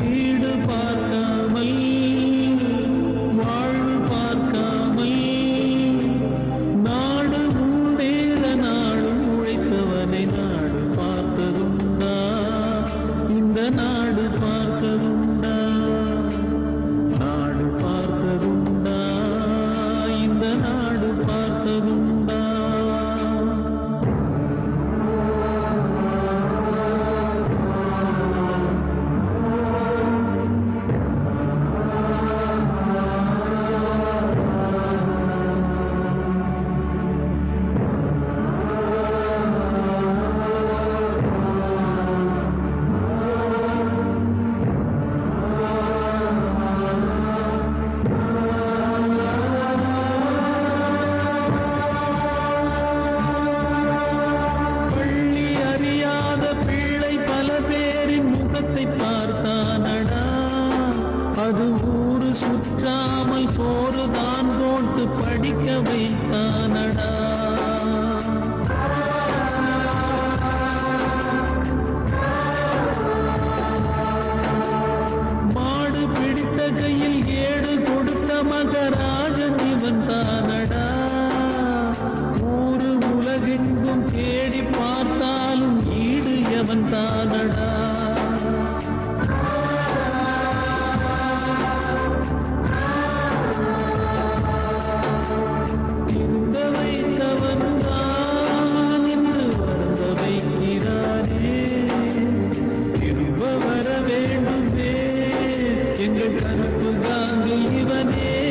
வீடு பார்க்காமல் வாழ்வு பார்க்காமல் நாடு முன்னேற நாடும் உழைத்தவனை நாடு பார்த்ததுண்டா? இந்த நாடு பார்த்ததுண்டா? நாடு பார்த்ததுண்டா? இந்த நாடு பார்த்ததுண்டா? பார்த்தானடா, அது ஊரு சுற்றாமல் சோறுதான் போட்டு படிக்க வைத்தானடா. மாடு பிடித்த கையில் ஏடு கொடுத்த மகராஜன் இவன் தானடா. ஊரு உலகெங்கும் தேடி பார்த்தாலும் ஈடு எவன் தானடா. கருப்பு காந்தி இவனே.